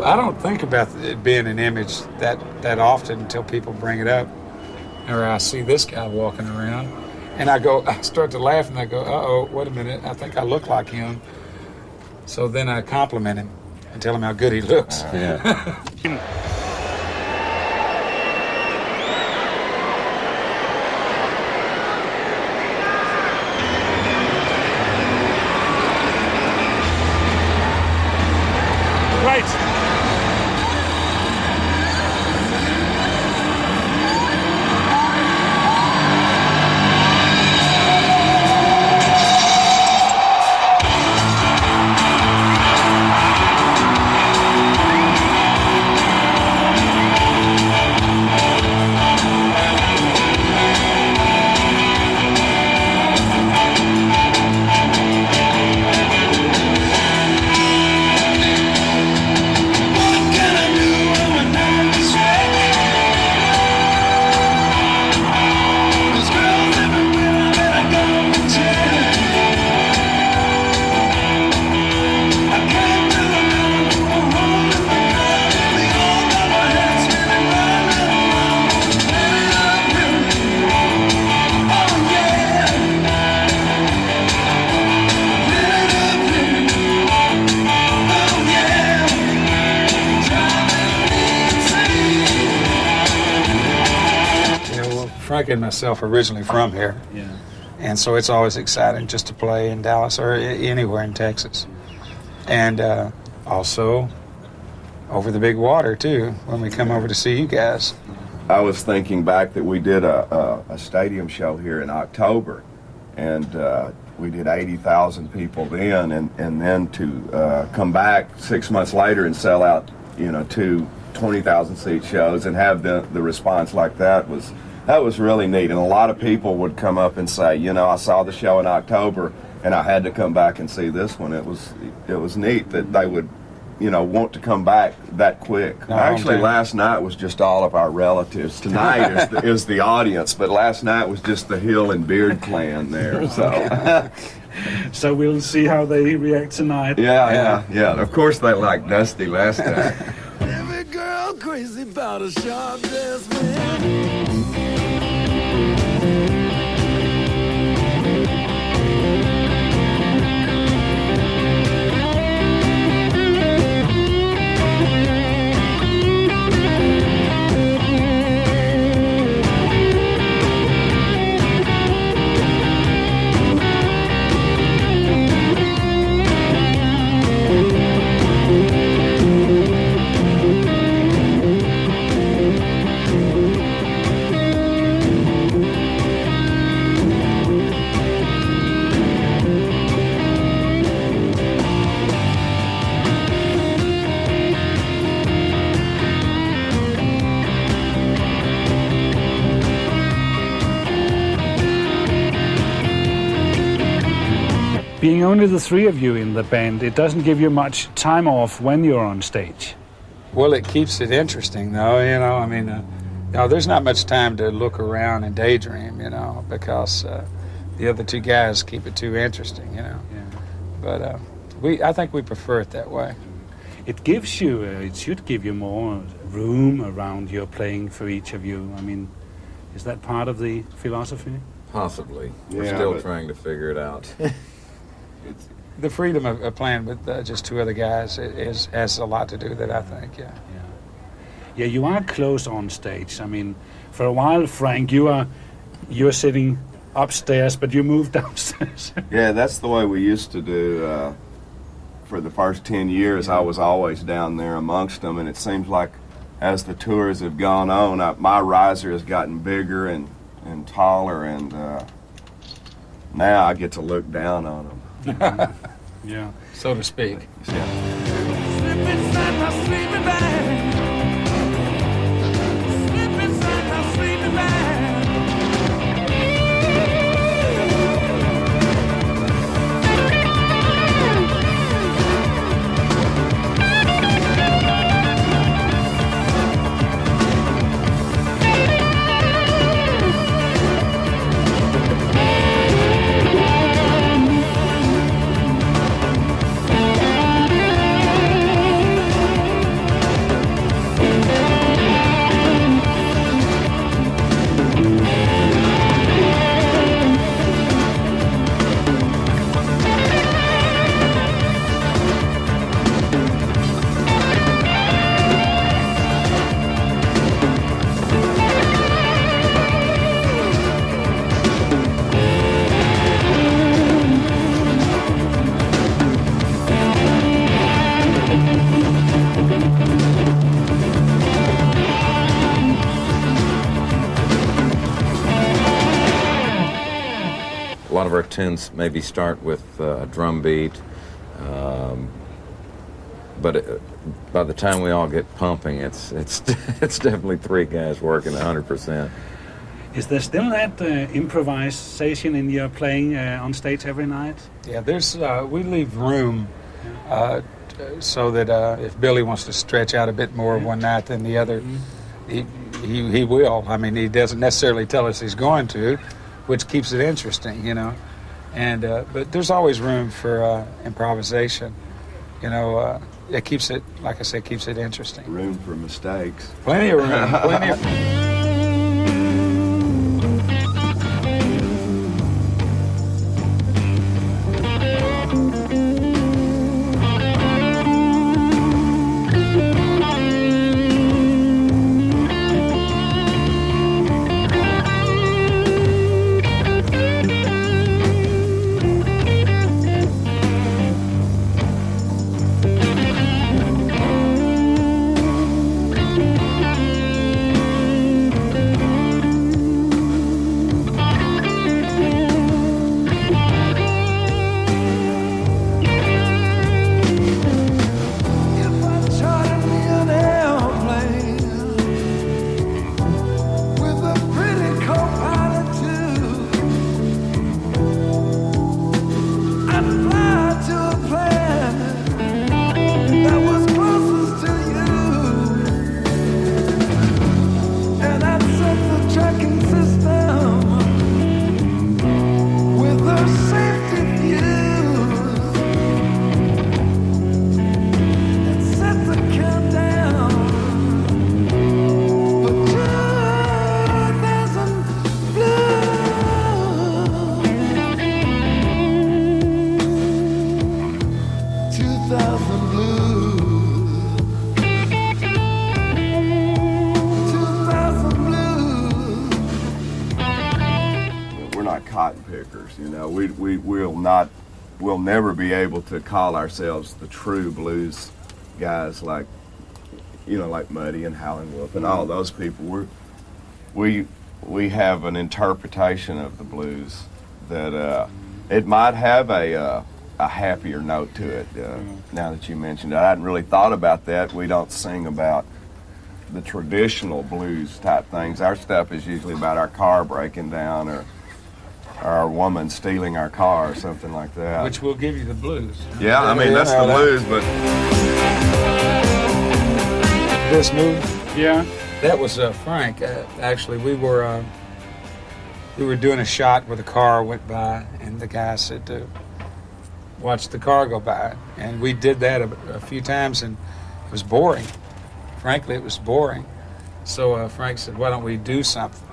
I don't think about it being an image that often until people bring it up. Or I see this guy walking around, and I start to laugh, and I go, uh-oh, wait a minute, I think I look like him. So then I compliment him and tell him how good he looks. Yeah. Right. Frank and myself are originally from here. Yeah. And so it's always exciting just to play in Dallas or anywhere in Texas. And also over the big water, too, when we come over to see you guys. I was thinking back that we did a stadium show here in October, and we did 80,000 people then, and then to come back 6 months later and sell out, two 20,000 seat shows and have the response like that was really neat. And a lot of people would come up and say, I saw the show in October and I had to come back and see this one. It was neat that they would, want to come back that quick. Actually, last night was just all of our relatives. Tonight is the audience, but last night was just the Hill and Beard clan there. So, so we'll see how they react tonight. Yeah. Of course, they liked Dusty last time. Every girl crazy about a sharp-dressed man. Being only the three of you in the band, it doesn't give you much time off when you're on stage. Well, it keeps it interesting, though, there's not much time to look around and daydream, because the other two guys keep it too interesting, Yeah. But I think we prefer it that way. It should give you more room around your playing for each of you. Is that part of the philosophy? Possibly. We're still trying to figure it out. The freedom of playing with just two other guys has a lot to do with it, I think, Yeah, you are close on stage. For a while, Frank, you're sitting upstairs, but you moved downstairs. Yeah, that's the way we used to do. For the first 10 years, I was always down there amongst them, and it seems like as the tours have gone on, my riser has gotten bigger and taller, and now I get to look down on them. Yeah, so to speak. Yeah. Slip inside my sleeping bag. Slip inside my sleeping bag. tunes maybe start with a drum beat, but by the time we all get pumping, it's it's definitely three guys working 100%. Is there still that improvisation in your playing on stage every night? Yeah, there's we leave room so that if Billy wants to stretch out a bit more one night than the other, he will. I mean, he doesn't necessarily tell us he's going to, which keeps it interesting, you know. And but there's always room for improvisation, you know. It keeps it, like I said, keeps it interesting. Room for mistakes. Plenty of room. Plenty of. 2000 blues. 2000 blues. We're not cotton pickers, you know. We'll never be able to call ourselves the true blues guys like Muddy and Howlin' Wolf and all those people. We have an interpretation of the blues that it might have a happier note to it. Now that you mentioned it, I hadn't really thought about that. We don't sing about the traditional blues type things. Our stuff is usually about our car breaking down or our woman stealing our car or something like that. Which will give you the blues. Yeah, I mean, that's the blues, but... This move, Yeah. that was Frank. Actually, we were doing a shot where the car went by, and the guy said to watch the car go by. And we did that a few times, and it was boring. Frankly, it was boring. So Frank said, why don't we do something?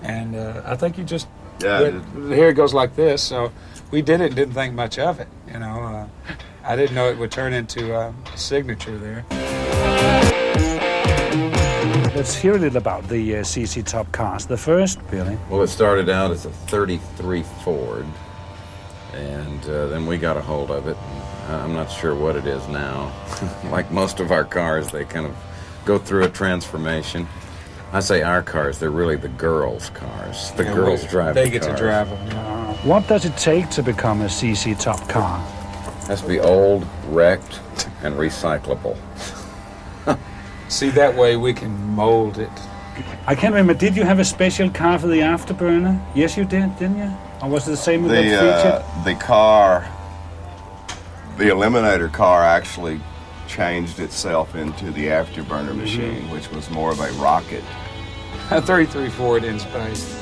And I think you just... Yeah, here it goes like this. So we did it and didn't think much of it. You know, I didn't know it would turn into a signature there. Let's hear a little about the CC Top cars. The first, Billy. Well, it started out as a 33 Ford, and then we got a hold of it. I'm not sure what it is now. Like most of our cars, they kind of go through a transformation. I say our cars, they're really the girls' cars. The girls drive They the get cars. to drive them. What does it take to become a CC Top car? Has to be old, wrecked, and recyclable. See, that way we can mold it. I can't remember, did you have a special car for the Afterburner? Yes, you did, didn't you? Or was it the same with that feature? The Eliminator car actually changed itself into the Afterburner machine, which was more of a rocket. A 33 Ford in space.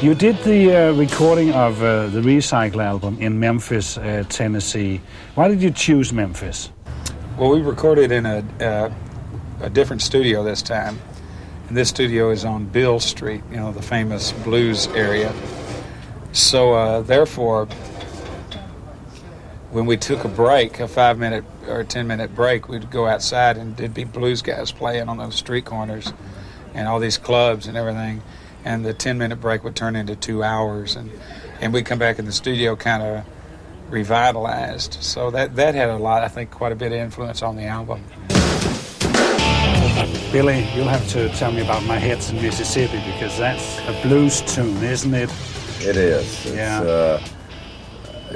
You did the recording of the Recycle album in Memphis, Tennessee. Why did you choose Memphis? Well, we recorded in a different studio this time. And this studio is on Bill Street, you know, the famous blues area. So, therefore, when we took a break, a 5-minute or 10-minute break, we'd go outside and there'd be blues guys playing on those street corners and all these clubs and everything. And the 10-minute break would turn into 2 hours. And we'd come back in the studio kind of revitalized. So that had a lot, I think, quite a bit of influence on the album. Billy, you'll have to tell me about My Head's in Mississippi, because that's a blues tune, isn't it? It is. It's Yeah.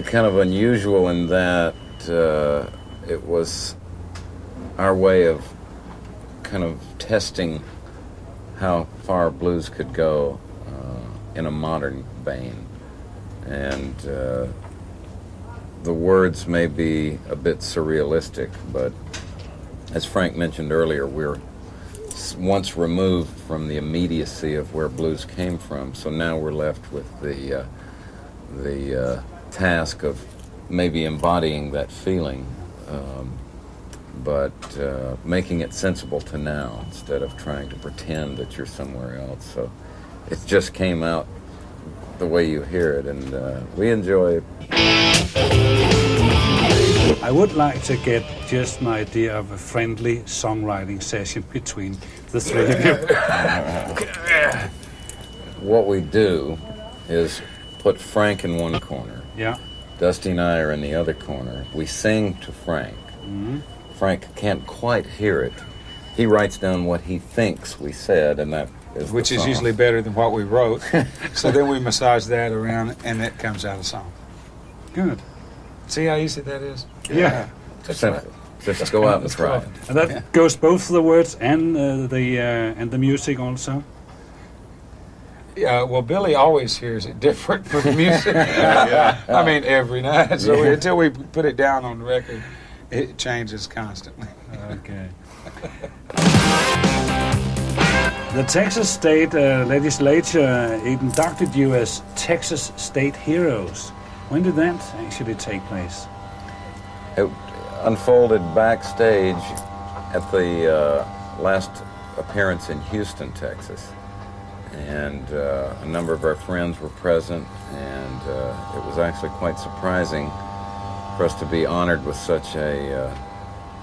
kind of unusual in that it was our way of kind of testing how far blues could go in a modern vein. And the words may be a bit surrealistic, but as Frank mentioned earlier, we're once removed from the immediacy of where blues came from, so now we're left with the task of maybe embodying that feeling, but making it sensible to now instead of trying to pretend that you're somewhere else. So it just came out the way you hear it, and we enjoy it. I would like to get just an idea of a friendly songwriting session between the three of you. What we do is put Frank in one corner. Yeah. Dusty and I are in the other corner. We sing to Frank. Mm-hmm. Frank can't quite hear it. He writes down what he thinks we said, and that is Which the is song. usually better than what we wrote. So then we massage that around, and it comes out a song. Good. See how easy that is? Yeah. That's Simple. Just go out and try it. And that goes both for the words and the music also. Yeah, well, Billy always hears it different from the music. I mean, every night. So until we put it down on the record, it changes constantly. Okay. The Texas State Legislature inducted you as Texas State Heroes. When did that actually take place? It unfolded backstage at the last appearance in Houston, Texas. And a number of our friends were present, and it was actually quite surprising for us to be honored with such a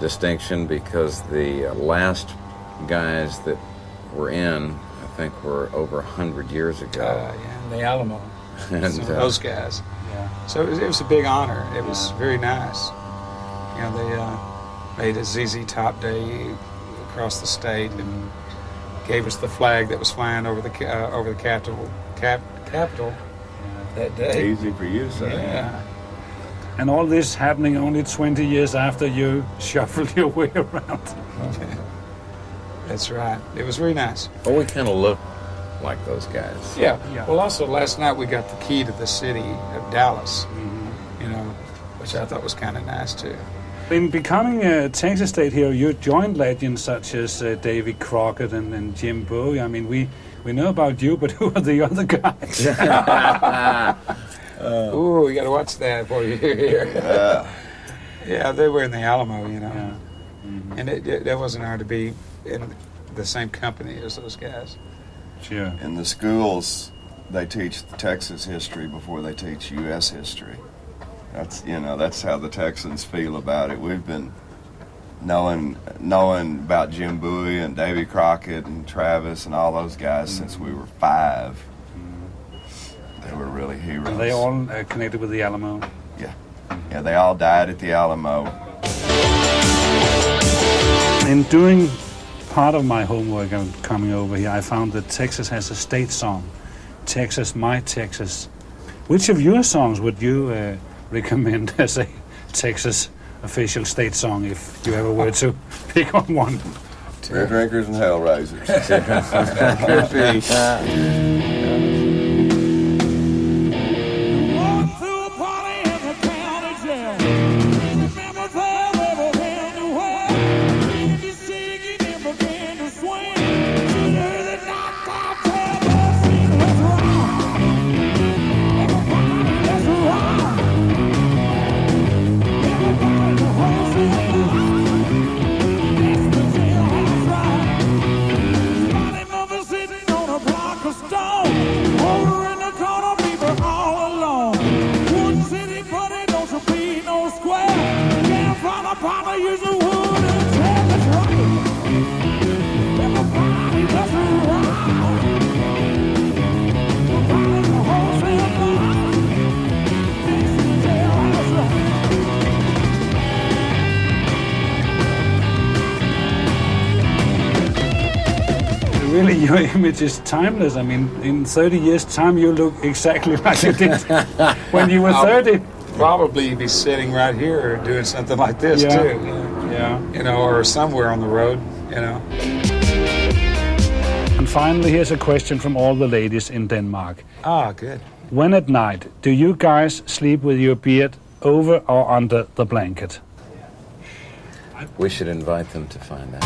distinction, because the last guys that were in, I think, were over 100 years ago. Yeah, in the Alamo. And, Some of those guys. Yeah. So it was a big honor. It was very nice. You know, they made a ZZ Top Day across the state and gave us the flag that was flying over the Capitol that day. Easy for you to say. Yeah. And all this happening only 20 years after you shuffled your way around. That's right. It was really nice. Well, we kind of look like those guys. Yeah. Yeah. Well, also last night we got the key to the city of Dallas. You know, which I thought was kind of nice too. In becoming a Texas State Hero, you joined legends such as Davy Crockett and Jim Bowie. I mean, we know about you, but who are the other guys? Ooh, you got to watch that before you hear here. Yeah, they were in the Alamo, you know. Yeah. Mm-hmm. And it wasn't hard to be in the same company as those guys. Sure. In the schools, they teach Texas history before they teach U.S. history. That's how the Texans feel about it. We've been knowing about Jim Bowie and Davy Crockett and Travis and all those guys since we were 5. They were really heroes. Are they all connected with the Alamo? Yeah, they all died at the Alamo. In doing part of my homework and coming over here, I found that Texas has a state song, Texas, My Texas. Which of your songs would you recommend as a Texas official state song if you ever were to pick on one? Beer drinkers and hellraisers. Walk through a party in the county jail. Remember there never been to where. In the city, never began to swing. You heard the knockout tell us, let's rock. Everybody, let's rock. Everybody, the whole city rock. That's the jailhouse rock. Body mother sitting on a block of stone. Over in the corner, people all alone. Wood City, buddy, don't you be no square. Can't find a partner, use the wood and tear the right. Everybody just rock. Everybody, the whole city rock. This is the jailhouse rock. really, your image is timeless. I mean, in 30 years' time, you look exactly like you did when you were 30. Probably be sitting right here doing something like this Yeah. too. Yeah. You know, or somewhere on the road. You know. And finally, here's a question from all the ladies in Denmark. Ah, good. When at night, do you guys sleep with your beard over or under the blanket? We should invite them to find out.